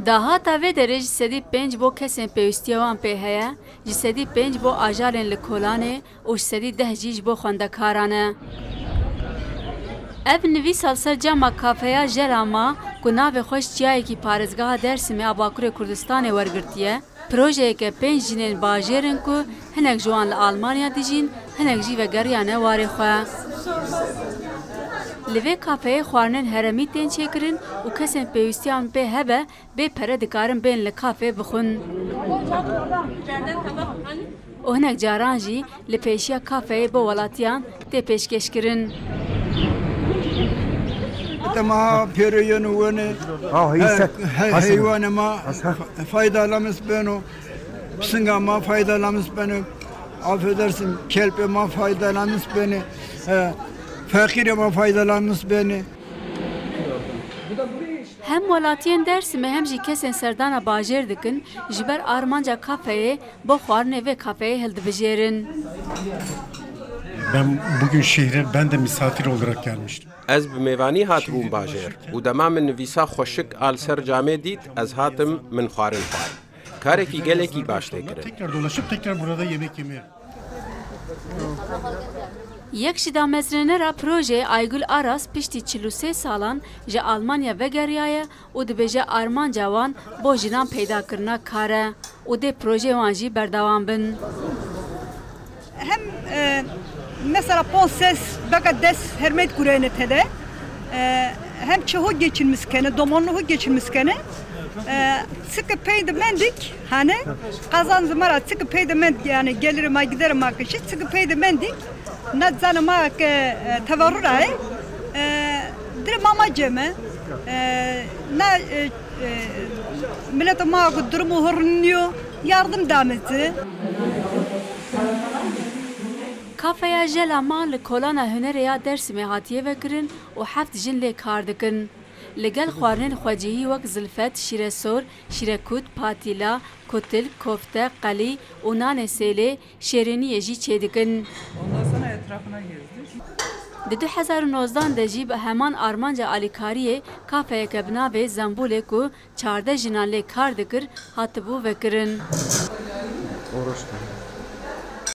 Dahata vê derê ji sedî pênc bo kesên pêwîstiya wan pê heye, ji sedî pênc bo ajalên li kolanê û ji sedî 10 jî ji bo xwendekaran e. Ev nivîsa ser cema kafeya Jelama ku navê xwe ji çiyayekî parêzgeha Dêrsimê a Bakurê Kurdistanê wergirtiye, projeyeke 5 jinên bajêrin ku hinek ji wan li Almanya dijîn, hinek jî vegeriyane warê xwe. Li vê kafeyê xwarinên heremî tên çêkirin û kesên pêwîstiyan pê hebe bê pere dikarin bên li kafê bixwin. û hinek caran jî li pêşiya kafeyê bo welatiyan tê pêşkêşkirin. ما پیرویان ونه حیوان ما فایده لامس بنو سنگا ما فایده لامس بنو affedersin kelpe ma faydalanmış beni fakir ma faydalanmış beni. Hem welatiyên Dêrsimê hem jî kesên serdana bajêr dikin ji ber armanca kafeyê bo xwarinê vê kafeyê hildibijêrin. Ben bugün şehre ben de misafir olarak gelmiştim. Ez bi mêvanî hat bûm bajêr û dema min nivîsa xweşik al ser camê dît ez hatim min xwarin xwar. Karekî gelekî baş tê kirin. Tekrar dolaşıp tekrar burada yemek yemeye. Yek ji damezrênera projeyê Aygul Aras piştî 43 salan ji Almanya vegeriyaye û dibêje armanca wan bo jinan peydakirina kar e û dê projeyê wan jî berdewam bin. Hem mesela ponses baka des hermet kurene tede hem çoğu geçirmişkene domonluğu geçirmişkene sıkı peydemendik hani kazanzımara sıkı peydemendik yani gelirim giderim akışı sıkı peydemendik nadzanıma tevarrurayı dirim amacımı na millet ma durumu hırınıyor yardım dameti. Kafeya Jelama li kolana hunerê ya Dêrsimê hatiye vekirin û heft jin lê kar dikin. Li gel xwarinên xwecihî wek zilfet, şîresor, şîrekût, patîla, kutil, kofte, qelî û nanê sêlê şêrîniyê jî çê dikin. Di 2019 de jî bi heman armanca alîkariyê kafeyeke bi navê Zembûlê ku 14 jinan lê kar dikir hatibû vekirin.